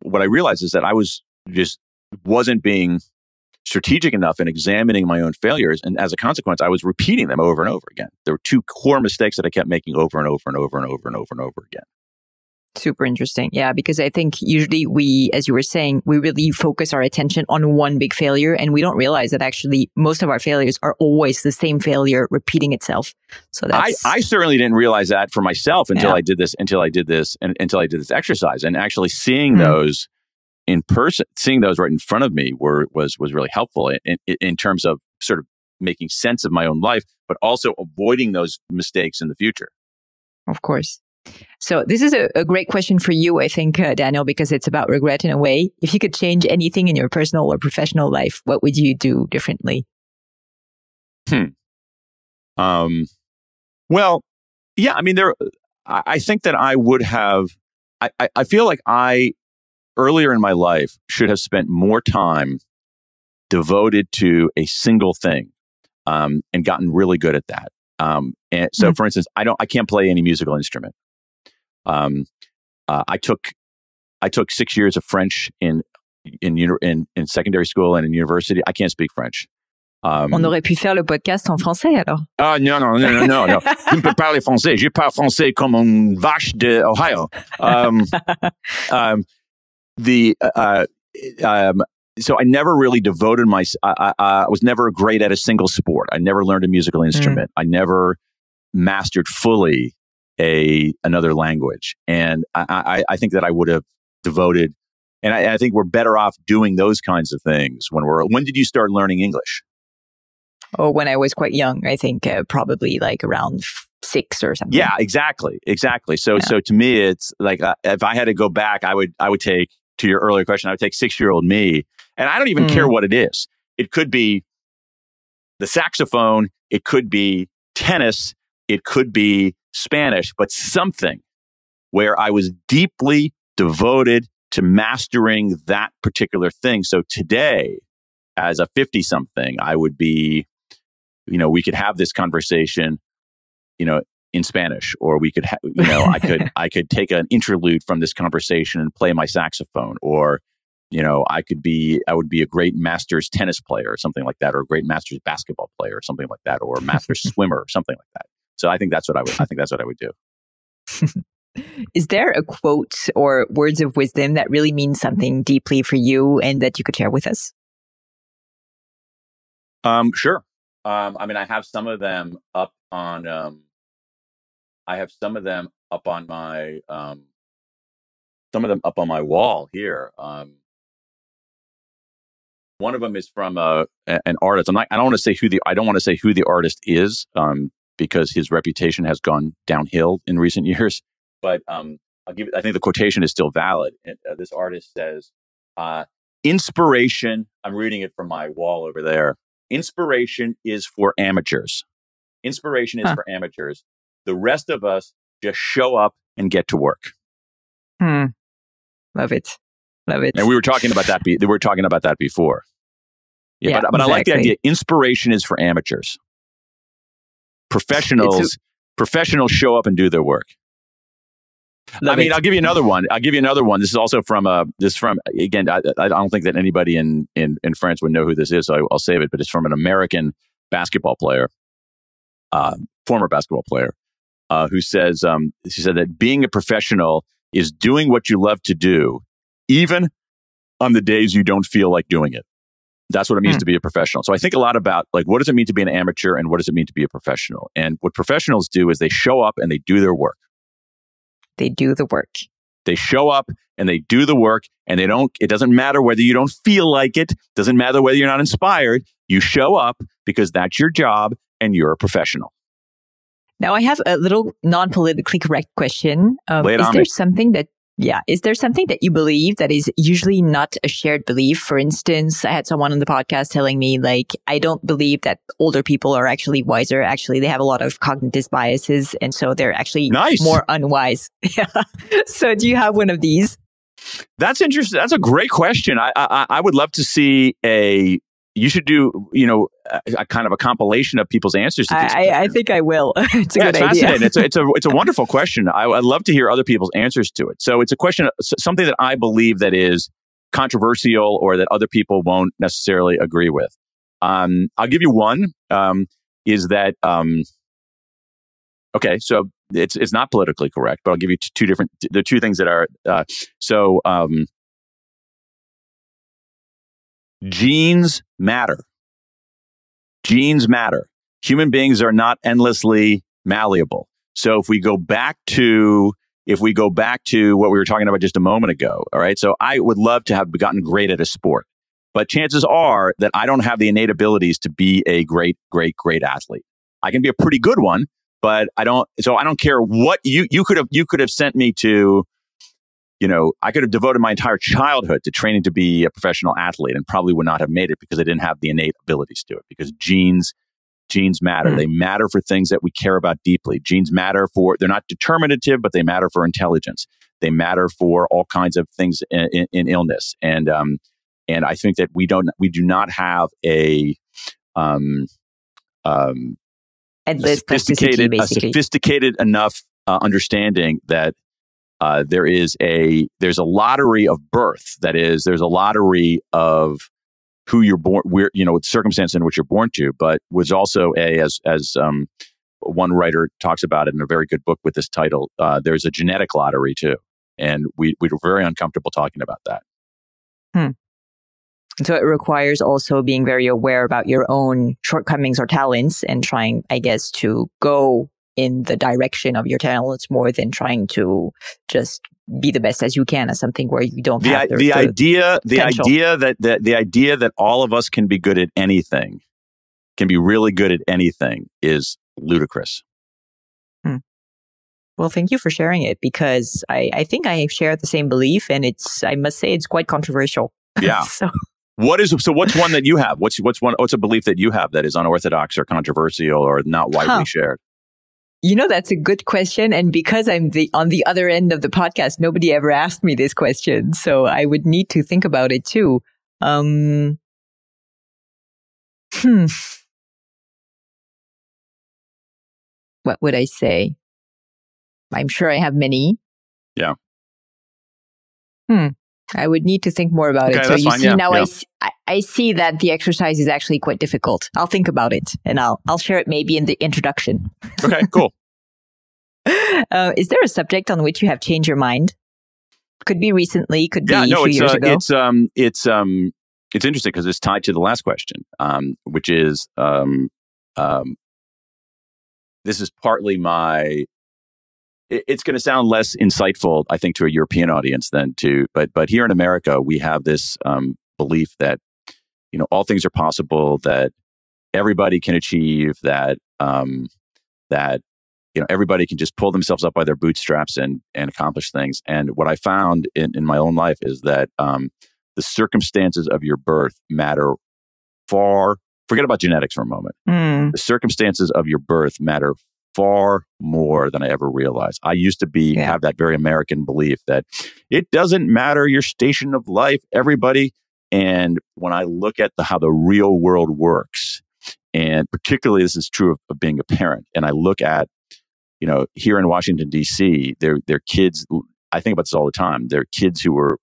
what I realized is that I wasn't being strategic enough in examining my own failures, and as a consequence, I was repeating them over and over again. There were two core mistakes that I kept making over and over and over and over and over and over again. Super interesting. Yeah, because I think usually we, as you were saying, we really focus our attention on one big failure, and we don't realize that actually most of our failures are always the same failure repeating itself. So that's, I certainly didn't realize that for myself until I did this exercise, and actually seeing those in person, seeing those right in front of me was really helpful in terms of sort of making sense of my own life, but also avoiding those mistakes in the future. Of course. So this is a great question for you, I think, Daniel, because it's about regret in a way. If you could change anything in your personal or professional life, what would you do differently? Well, yeah, I mean, I think that I would have, I feel like earlier in my life should have spent more time devoted to a single thing, and gotten really good at that. And so, for instance, I can't play any musical instrument. I took 6 years of French in secondary school and in university. I can't speak French. On aurait pu faire le podcast en français alors. Ah non. Je ne peux parler français. Je parle français comme une vache de Ohio. So I never really devoted I was never great at a single sport. I never learned a musical instrument. I never mastered fully another language. And I think that I would have devoted, and I think we're better off doing those kinds of things when did you start learning English? Oh, when I was quite young, I think probably like around 6 or something. Yeah, exactly. So to me, it's like, if I had to go back, I would take, to your earlier question, I would take 6-year-old me, and I don't even care what it is. It could be the saxophone, it could be tennis, it could be Spanish, but something where I was deeply devoted to mastering that particular thing. So today, as a 50-something, I would be, we could have this conversation, in Spanish, or we could, I could take an interlude from this conversation and play my saxophone, or, I would be a great masters tennis player or something like that, or a great masters basketball player or something like that, or a masters swimmer or something like that. So I think that's what I would do. Is there a quote or words of wisdom that really means something deeply for you and that you could share with us? Sure. I mean, I have some of them up on. I have some of them up on my. Some of them up on my wall here. One of them is from an artist. I don't want to say who the artist is, because his reputation has gone downhill in recent years. But I think the quotation is still valid. And, this artist says, "Inspiration." I'm reading it from my wall over there. Inspiration is for amateurs. Inspiration is for amateurs. The rest of us just show up and get to work. Love it. And we were talking about that. We were talking about that before. Yeah, but exactly. I like the idea. Inspiration is for amateurs. Professionals show up and do their work. I'll give you another one. This is also from again, I don't think that anybody in France would know who this is, so I'll save it, but it's from an American basketball player, former basketball player, who says, she said that being a professional is doing what you love to do, even on the days you don't feel like doing it. That's what it means to be a professional. So I think a lot about, like, what does it mean to be an amateur and what does it mean to be a professional? And what professionals do is they show up and they do their work. They do the work. They show up and they do the work, and it doesn't matter whether you don't feel like it. Doesn't matter whether you're not inspired. You show up because that's your job and you're a professional. Now I have a little non-politically correct question. Lay it Is on there me. something that is there something that you believe that is usually not a shared belief? For instance, I had someone on the podcast telling me, like, I don't believe that older people are actually wiser. Actually, they have a lot of cognitive biases, and so they're actually more unwise. Yeah. So do you have one of these? That's interesting. That's a great question. I would love to see you should do, a kind of a compilation of people's answers to these I think I will. It's a good idea. Fascinating. It's a wonderful question. I'd love to hear other people's answers to it. So it's a question, something that I believe that is controversial or that other people won't necessarily agree with. I'll give you one, is that, okay, so it's not politically correct, but I'll give you the two things that are, genes matter. Genes matter. Human beings are not endlessly malleable. So if we go back to what we were talking about just a moment ago, all right. So I would love to have gotten great at a sport, but chances are that I don't have the innate abilities to be a great athlete. I can be a pretty good one, but I don't. So I don't care what you could have sent me to. I could have devoted my entire childhood to training to be a professional athlete and probably would not have made it because I didn't have the innate abilities to it. Because genes matter. Mm. They matter for things that we care about deeply. Genes matter they're not determinative, but they matter for intelligence. They matter for all kinds of things in illness. And I think that we do not have a sophisticated enough understanding that there's a lottery of birth. That is, there's a lottery of who you're born, the circumstance in which you're born to, but was also as one writer talks about it in a very good book with this title, there's a genetic lottery too. And we were very uncomfortable talking about that. So it requires also being very aware about your own shortcomings or talents and trying, I guess, to go in the direction of your talents more than trying to just be the best as you can at something where you don't have the idea that all of us can be good at anything, can be really good at anything, is ludicrous. Well, thank you for sharing it, because I think I share the same belief, and I must say it's quite controversial. Yeah. What's one that you have? What's a belief that you have that is unorthodox or controversial or not widely shared? That's a good question. And because I'm on the other end of the podcast, nobody ever asked me this question. So I would need to think about it too. What would I say? I'm sure I have many. Yeah. I would need to think more about it. So you see, I see that the exercise is actually quite difficult. I'll think about it, and I'll share it maybe in the introduction. Okay, cool. Is there a subject on which you have changed your mind? Could be recently, could be a few years ago. It's interesting because it's tied to the last question, which is this is partly my. It's going to sound less insightful, I think, to a European audience but here in America, we have this belief that, all things are possible, that everybody can achieve, that everybody can just pull themselves up by their bootstraps and accomplish things. And what I found in my own life is that the circumstances of your birth matter far. Forget about genetics for a moment. The circumstances of your birth matter far more than I ever realized. I used to have that very American belief that it doesn't matter your station of life, everybody. And when I look at how the real world works, and particularly this is true of being a parent, and I look at, here in Washington, D.C., their kids, I think about this all the time. There are kids who were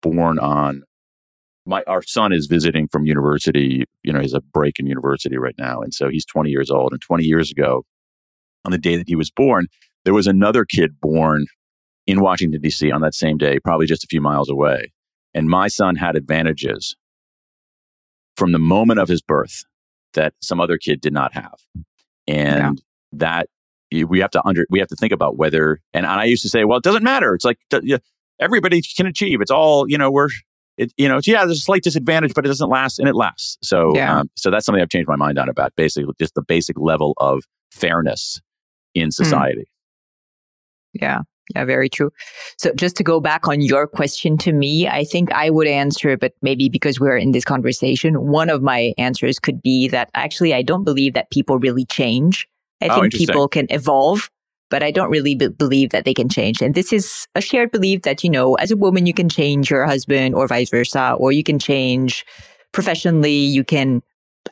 born on, our son is visiting from university, he's a break in university right now. And so he's 20 years old. And 20 years ago, on the day that he was born, there was another kid born in Washington, D.C. on that same day, probably just a few miles away. And my son had advantages from the moment of his birth that some other kid did not have. And that we have to think about whether, and I used to say, well, it doesn't matter. It's like, everybody can achieve. It's all, there's a slight disadvantage, but it doesn't last, and it lasts. So, so that's something I've changed my mind on about, basically just the basic level of fairness in society. Yeah, very true. So just to go back on your question to me, I think I would answer, but maybe because we're in this conversation, one of my answers could be that actually I don't believe that people really change. I think people can evolve, but I don't really believe that they can change. And this is a shared belief that, as a woman, you can change your husband or vice versa, or you can change professionally.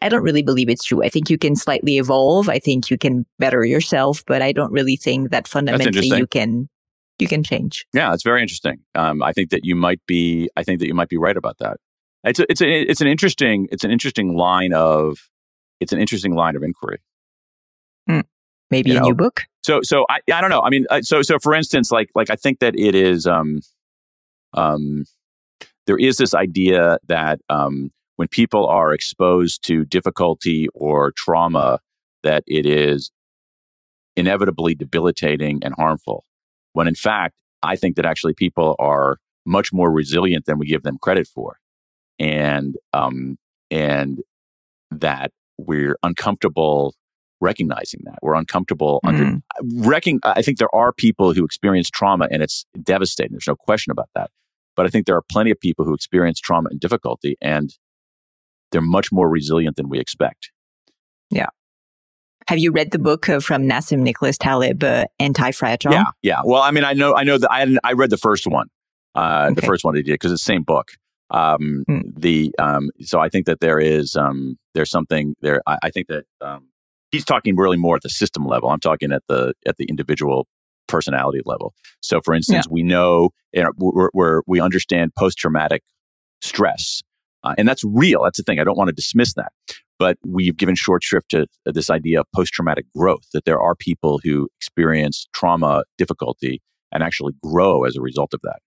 I don't really believe it's true. I think you can slightly evolve. I think you can better yourself, but I don't really think that fundamentally you can change. Yeah, it's very interesting. I think that you might be right about that. It's an interesting line of inquiry. Maybe a new book. So I don't know. I mean, so for instance, like I think that it is there is this idea that when people are exposed to difficulty or trauma, that it is inevitably debilitating and harmful. When in fact, I think that actually people are much more resilient than we give them credit for, and that we're uncomfortable recognizing that. We're uncomfortable I think there are people who experience trauma and it's devastating. There's no question about that. But I think there are plenty of people who experience trauma and difficulty, and they're much more resilient than we expect. Yeah. Have you read the book from Nassim Nicholas Taleb, Anti-Fragile? Yeah. Well, I mean, I know that I read the first one, the first one he did, because it's the same book. So I think that there's something there. I think that he's talking really more at the system level. I'm talking at the individual personality level. So, for instance, we know we understand post-traumatic stress, and that's real. That's the thing. I don't want to dismiss that, but we've given short shrift to this idea of post-traumatic growth. That there are people who experience trauma, difficulty, and actually grow as a result of that.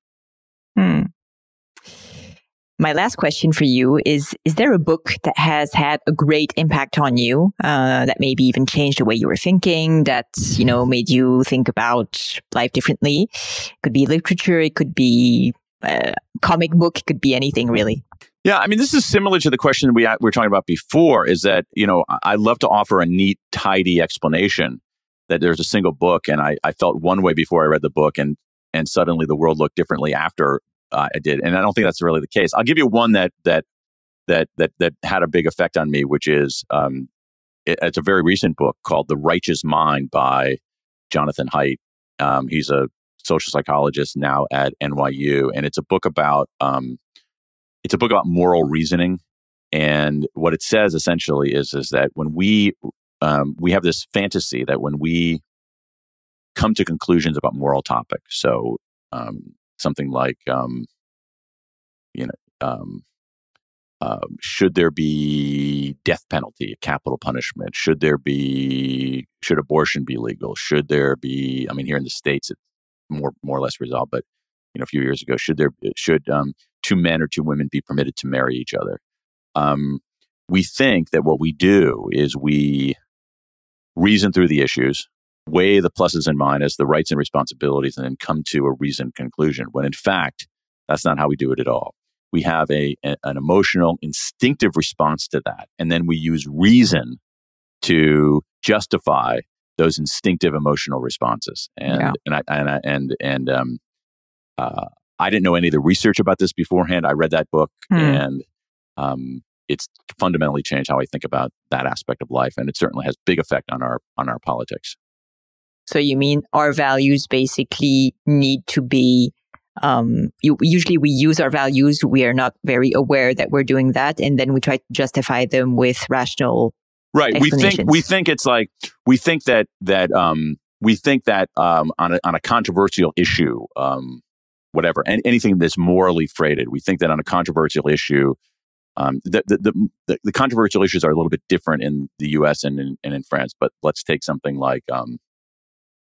My last question for you is there a book that has had a great impact on you, that maybe even changed the way you were thinking, that, made you think about life differently? It could be literature, it could be a comic book, it could be anything really. Yeah, I mean, this is similar to the question we were talking about before, is that, I love to offer a neat, tidy explanation that there's a single book, and I felt one way before I read the book, and suddenly the world looked differently after I did. And I don't think that's really the case. I'll give you one that had a big effect on me, which is, it's a very recent book called The Righteous Mind by Jonathan Haidt. He's a social psychologist now at NYU, and it's a book about moral reasoning. And what it says essentially is that when we have this fantasy that when we come to conclusions about moral topics, so something like, should there be death penalty, capital punishment? Should abortion be legal? Should there be, I mean, here in the States, it's more or less resolved, but a few years ago, should two men or two women be permitted to marry each other? We think that what we do is we reason through the issues, weigh the pluses and minuses, the rights and responsibilities, and then come to a reasoned conclusion, when in fact, that's not how we do it at all. We have an emotional, instinctive response to that, and then we use reason to justify those instinctive emotional responses. I didn't know any of the research about this beforehand. I read that book, and it's fundamentally changed how I think about that aspect of life, and it certainly has big effect on our politics. So you mean our values basically need to be, usually we use our values, we are not very aware that we're doing that, and then we try to justify them with rational explanations. We think it's like, we think that on a controversial issue, whatever, and anything that's morally freighted, we think that on a controversial issue, the controversial issues are a little bit different in the U.S. and in France, but let's take something like,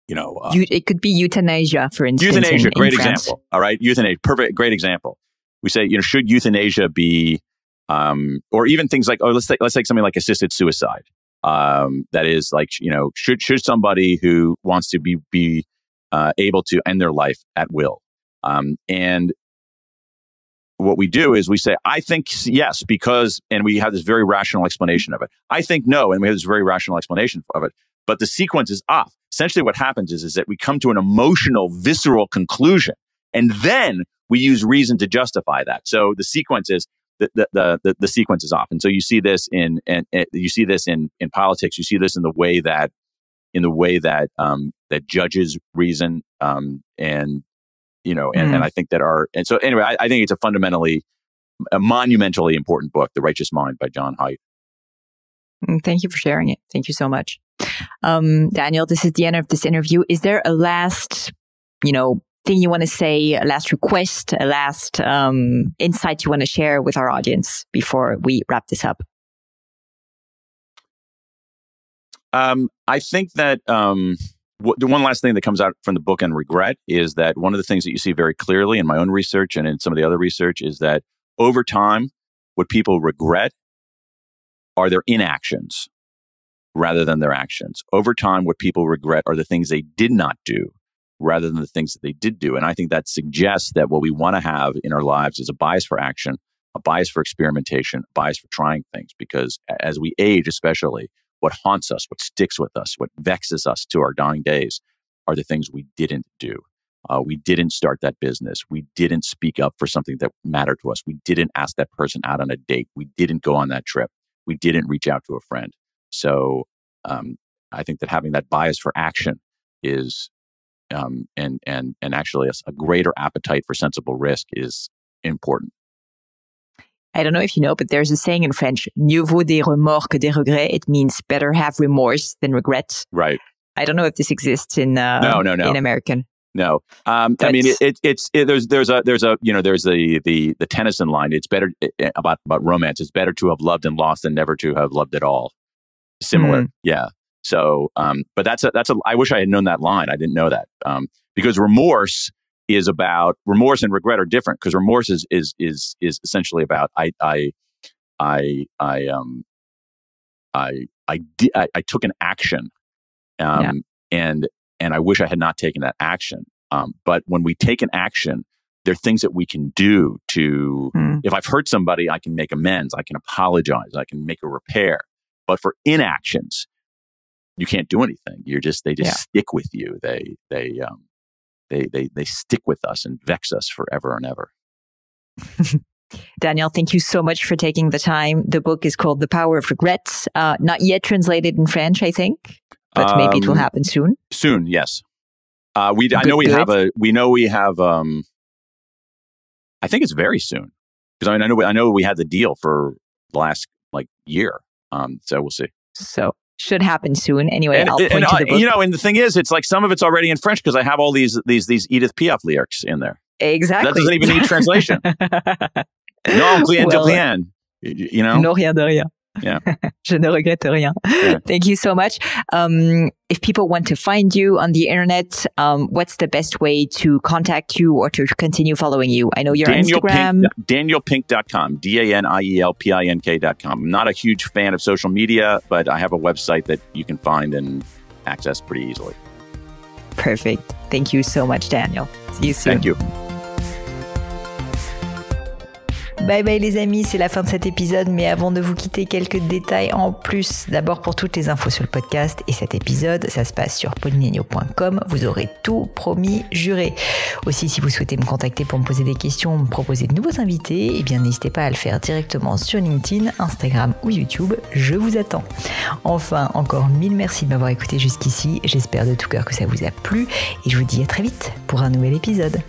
it could be euthanasia, for instance. Euthanasia, great in France. example. All right, euthanasia, perfect, great example. We say, should euthanasia be, or even things like, let's take something like assisted suicide. That is like, should somebody who wants to be able to end their life at will, and what we do is we say, I think yes, because, and we have this very rational explanation of it. I think no, and we have this very rational explanation of it. But the sequence is off. Essentially what happens is that we come to an emotional, visceral conclusion, and then we use reason to justify that. So the sequence is, the sequence is off. And so you see this in politics. You see this in the way that that judges reason, and I think that so anyway, I think it's a monumentally important book, The Righteous Mind by John Haidt. Thank you for sharing it. Thank you so much. Daniel, this is the end of this interview. Is there a last, thing you want to say, a last request, a last insight you want to share with our audience before we wrap this up? I think that the one last thing that comes out from the book on regret is that one of the things that you see very clearly in my own research and in some of the other research is that over time, what people regret are their inactions rather than their actions. Over time, what people regret are the things they did not do rather than the things that they did do. And I think that suggests that what we want to have in our lives is a bias for action, a bias for experimentation, a bias for trying things. Because as we age, especially, what haunts us, what sticks with us, what vexes us to our dying days are the things we didn't do. We didn't start that business. We didn't speak up for something that mattered to us. We didn't ask that person out on a date. We didn't go on that trip. We didn't reach out to a friend. So I think that having that bias for action is, and actually a greater appetite for sensible risk is important. I don't know if you know, but there's a saying in French, mieux vaut des remords que des regrets. It means better have remorse than regret. Right. I don't know if this exists in in American. No. I mean, there's the Tennyson line. It's better about romance. It's better to have loved and lost than never to have loved at all. Similar. Yeah. So, but I wish I had known that line. I didn't know that. Because remorse and regret are different, because remorse is essentially about I took an action, and I wish I had not taken that action. But when we take an action, there are things that we can do to. If I've hurt somebody, I can make amends. I can apologize. I can make a repair. But for inactions, you can't do anything. They just stick with you. They stick with us and vex us forever and ever. Daniel, thank you so much for taking the time. The book is called The Power of Regrets. Not yet translated in French, I think, but maybe it will happen soon. Soon, yes. I know we have. I think it's very soon, because I know we had the deal for the last year. So we'll see. So should happen soon. Anyway, I'll point to the book. And the thing is, it's like some of it's already in French because I have all these Edith Piaf lyrics in there. Exactly. That doesn't even need translation. Non, rien de rien. Non, rien de rien. Yeah. Je ne regrette rien. Yeah. Thank you so much. If people want to find you on the internet, what's the best way to contact you or to continue following you? I know you're on Instagram. DanielPink.com. DanielPink.com. I'm not a huge fan of social media, but I have a website that you can find and access pretty easily. Perfect. Thank you so much, Daniel. See you soon. Thank you. Bye bye les amis, c'est la fin de cet épisode, mais avant de vous quitter, quelques détails en plus. D'abord, pour toutes les infos sur le podcast et cet épisode, ça se passe sur paulinelaigneau.com. Vous aurez tout promis, juré. Aussi, si vous souhaitez me contacter pour me poser des questions, me proposer de nouveaux invités, eh bien n'hésitez pas à le faire directement sur LinkedIn, Instagram ou YouTube. Je vous attends. Enfin, encore 1000 merci de m'avoir écouté jusqu'ici. J'espère de tout cœur que ça vous a plu et je vous dis à très vite pour un nouvel épisode.